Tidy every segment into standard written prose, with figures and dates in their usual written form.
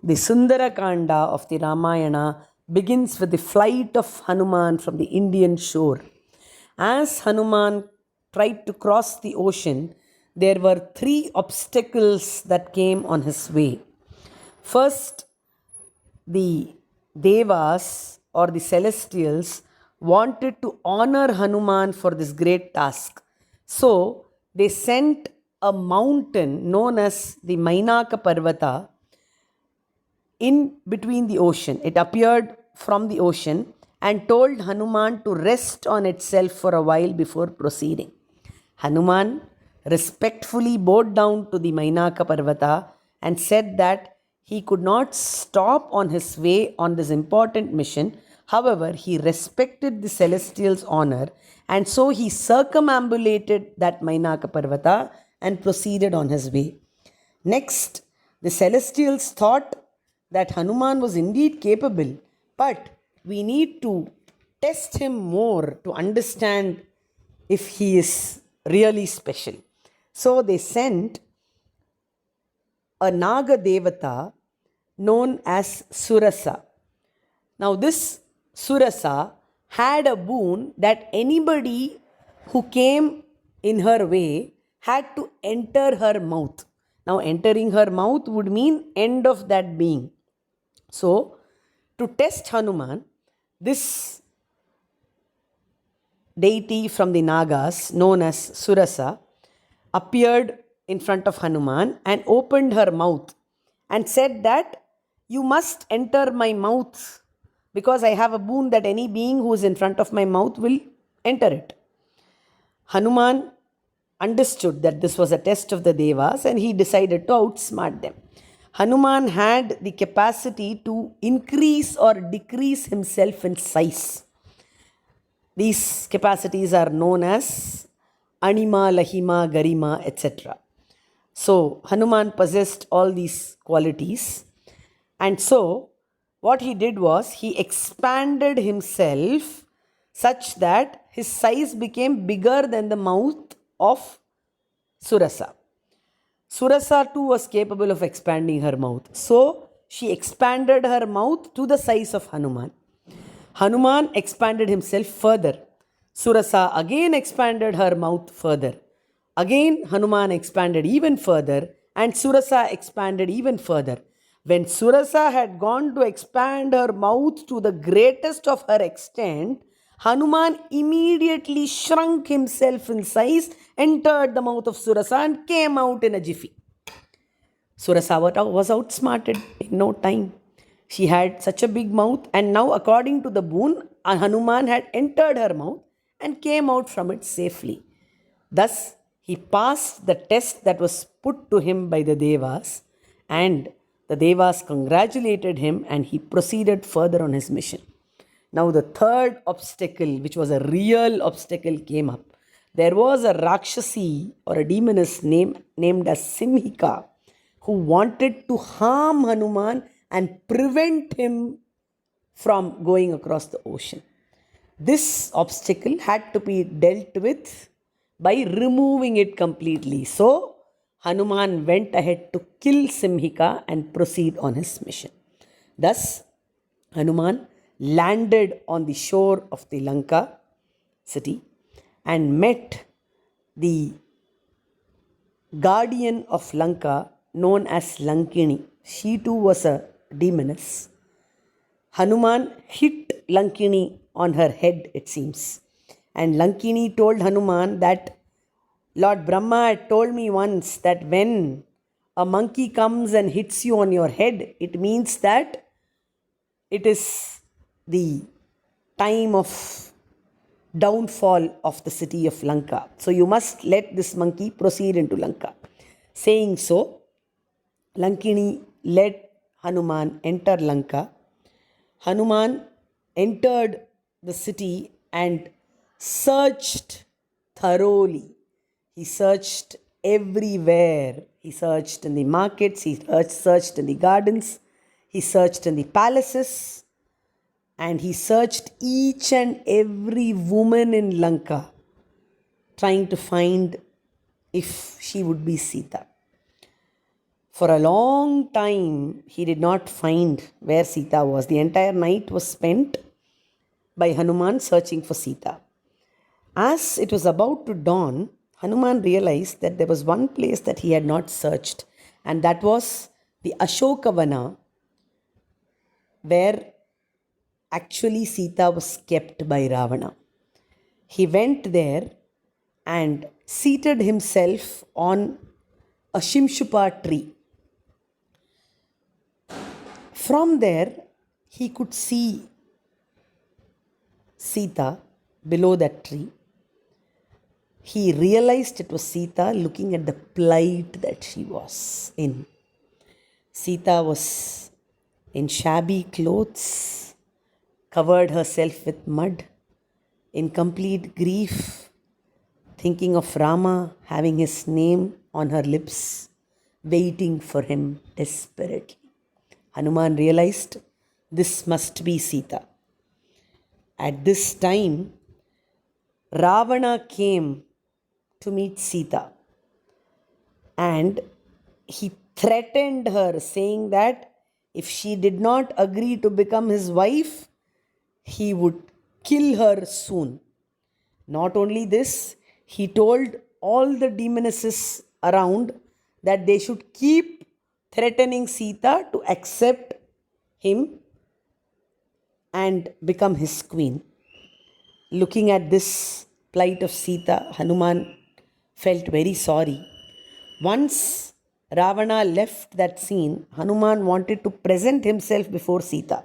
The Sundara Kanda of the Ramayana begins with the flight of Hanuman from the Indian shore. As Hanuman tried to cross the ocean, there were three obstacles that came on his way. First, the Devas or the celestials wanted to honor Hanuman for this great task. So, they sent a mountain known as the Mainaka Parvata in between the ocean. It appeared from the ocean and told Hanuman to rest on itself for a while before proceeding. Hanuman respectfully bowed down to the Mainaka Parvata and said that he could not stop on his way on this important mission. However, he respected the celestials' honor, and so he circumambulated that Mainaka Parvata and proceeded on his way. Next, the celestials thought that Hanuman was indeed capable, but we need to test him more to understand if he is really special. So they sent a Naga Devata known as Surasa. Now this Surasa had a boon that anybody who came in her way had to enter her mouth. Now entering her mouth would mean end of that being. So to test Hanuman, this deity from the Nagas known as Surasa appeared in front of Hanuman and opened her mouth and said that you must enter my mouth because I have a boon that any being who is in front of my mouth will enter it. Hanuman understood that this was a test of the Devas and he decided to outsmart them. Hanuman had the capacity to increase or decrease himself in size. These capacities are known as Anima, Lahima, Garima, etc. So, Hanuman possessed all these qualities. And so, what he did was, he expanded himself such that his size became bigger than the mouth of Surasa. Surasa too was capable of expanding her mouth. So, she expanded her mouth to the size of Hanuman. Hanuman expanded himself further. Surasa again expanded her mouth further. Again, Hanuman expanded even further, and Surasa expanded even further. When Surasa had gone to expand her mouth to the greatest of her extent, Hanuman immediately shrunk himself in size, entered the mouth of Surasa and came out in a jiffy. Surasa was outsmarted in no time. She had such a big mouth, and now according to the boon, Hanuman had entered her mouth and came out from it safely. Thus, he passed the test that was put to him by the Devas, and the Devas congratulated him and he proceeded further on his mission. Now the third obstacle, which was a real obstacle, came up. There was a Rakshasi or a demoness named as Simhika who wanted to harm Hanuman and prevent him from going across the ocean. This obstacle had to be dealt with by removing it completely. So, Hanuman went ahead to kill Simhika and proceed on his mission. Thus, Hanuman landed on the shore of the Lanka city and met the guardian of Lanka known as Lankini. She too was a demoness. Hanuman hit Lankini on her head, it seems. And Lankini told Hanuman that Lord Brahma had told me once that when a monkey comes and hits you on your head, it means that it is the time of downfall of the city of Lanka. So you must let this monkey proceed into Lanka. Saying so, Lankini let Hanuman enter Lanka. Hanuman entered the city and searched thoroughly. He searched everywhere. He searched in the markets, he searched in the gardens, he searched in the palaces, and he searched each and every woman in Lanka, trying to find if she would be Sita. For a long time, he did not find where Sita was. The entire night was spent by Hanuman searching for Sita. As it was about to dawn, Hanuman realized that there was one place that he had not searched, and that was the Ashokavana, where actually Sita was kept by Ravana. He went there and seated himself on a Shimshupa tree. From there, he could see Sita below that tree. He realized it was Sita looking at the plight that she was in. Sita was in shabby clothes, covered herself with mud, in complete grief, thinking of Rama having his name on her lips, waiting for him desperately. Hanuman realized this must be Sita. At this time, Ravana came to meet Sita and he threatened her, saying that if she did not agree to become his wife, he would kill her soon. Not only this, he told all the demonesses around that they should keep threatening Sita to accept him and become his queen. Looking at this plight of Sita, Hanuman felt very sorry. Once Ravana left that scene, Hanuman wanted to present himself before Sita.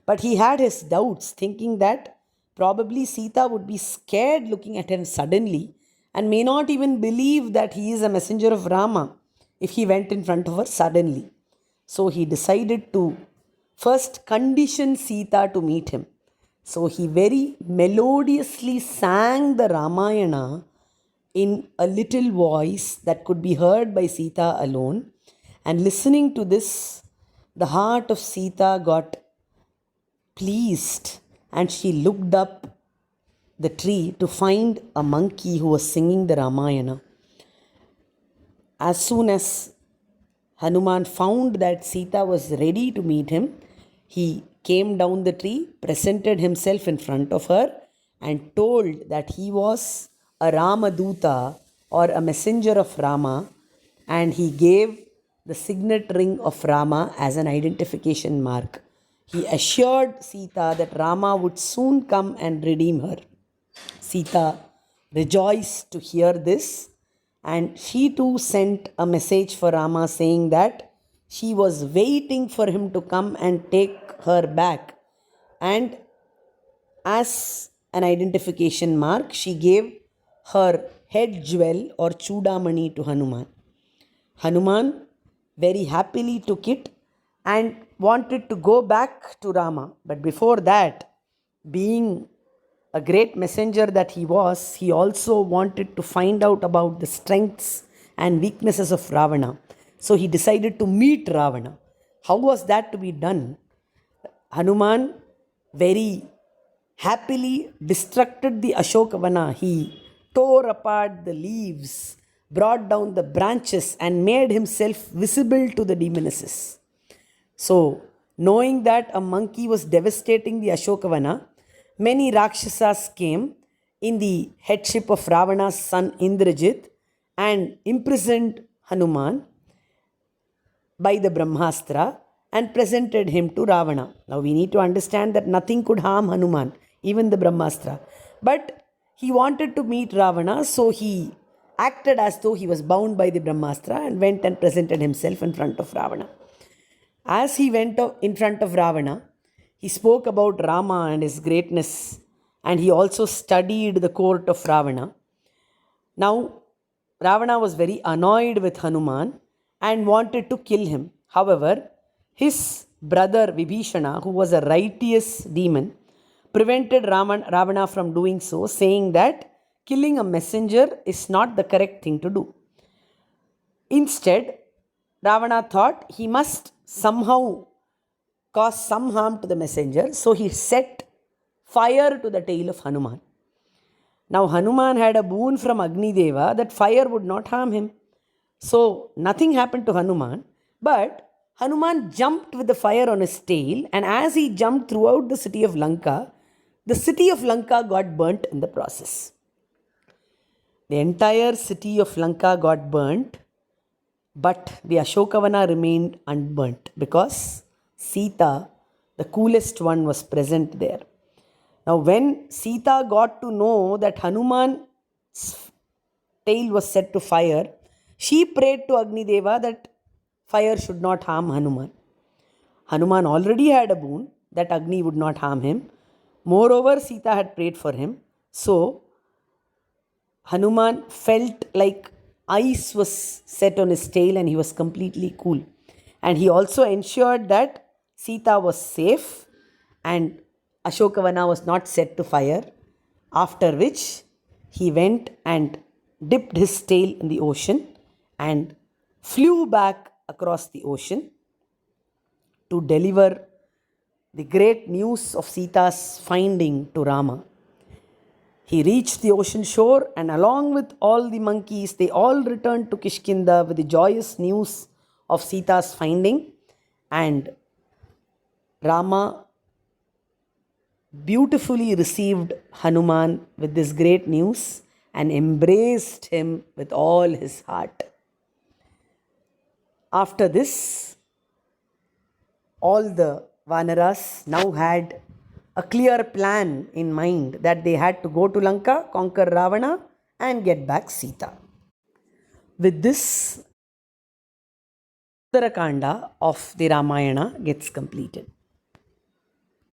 But he had his doubts, thinking that probably Sita would be scared looking at him suddenly and may not even believe that he is a messenger of Rama if he went in front of her suddenly. So he decided to first condition Sita to meet him. So he very melodiously sang the Ramayana in a little voice that could be heard by Sita alone. And listening to this, the heart of Sita got pleased and she looked up the tree to find a monkey who was singing the Ramayana. As soon as Hanuman found that Sita was ready to meet him, he came down the tree, presented himself in front of her and told that he was a Ramaduta or a messenger of Rama, and he gave the signet ring of Rama as an identification mark. He assured Sita that Rama would soon come and redeem her. Sita rejoiced to hear this, and she too sent a message for Rama saying that she was waiting for him to come and take her back. And as an identification mark, she gave her head jewel or chudamani to Hanuman. Hanuman very happily took it and wanted to go back to Rama. But before that, being a great messenger that he was, he also wanted to find out about the strengths and weaknesses of Ravana. So he decided to meet Ravana. How was that to be done? Hanuman very happily destructed the Ashokavana. He tore apart the leaves, brought down the branches and made himself visible to the demonesses. So, knowing that a monkey was devastating the Ashokavana, many Rakshasas came in the headship of Ravana's son Indrajit and imprisoned Hanuman by the Brahmastra and presented him to Ravana. Now we need to understand that nothing could harm Hanuman, even the Brahmastra. But he wanted to meet Ravana, so he acted as though he was bound by the Brahmastra and went and presented himself in front of Ravana. As he went in front of Ravana, he spoke about Rama and his greatness, and he also studied the court of Ravana. Now, Ravana was very annoyed with Hanuman and wanted to kill him. However, his brother Vibhishana, who was a righteous demon, prevented Ravana from doing so, saying that killing a messenger is not the correct thing to do. Instead, Ravana thought he must somehow cause some harm to the messenger, so he set fire to the tail of Hanuman. Now Hanuman had a boon from Agni Deva that fire would not harm him. So nothing happened to Hanuman, But Hanuman jumped with the fire on his tail, and as he jumped throughout the city of Lanka, the city of Lanka got burnt in the process. The entire city of Lanka got burnt, but the Ashokavana remained unburnt because Sita, the coolest one, was present there. Now, when Sita got to know that Hanuman's tail was set to fire, she prayed to Agni Deva that fire should not harm Hanuman. Hanuman already had a boon that Agni would not harm him. Moreover, Sita had prayed for him. So, Hanuman felt like ice was set on his tail and he was completely cool. And he also ensured that Sita was safe and Ashokavana was not set to fire. After which, he went and dipped his tail in the ocean and flew back across the ocean to deliver the great news of Sita's finding to Rama. He reached the ocean shore, and along with all the monkeys, they all returned to Kishkinda with the joyous news of Sita's finding. And Rama beautifully received Hanuman with this great news and embraced him with all his heart. After this, all the Vanaras now had a clear plan in mind that they had to go to Lanka, conquer Ravana, and get back Sita. With this, the Kanda of the Ramayana gets completed.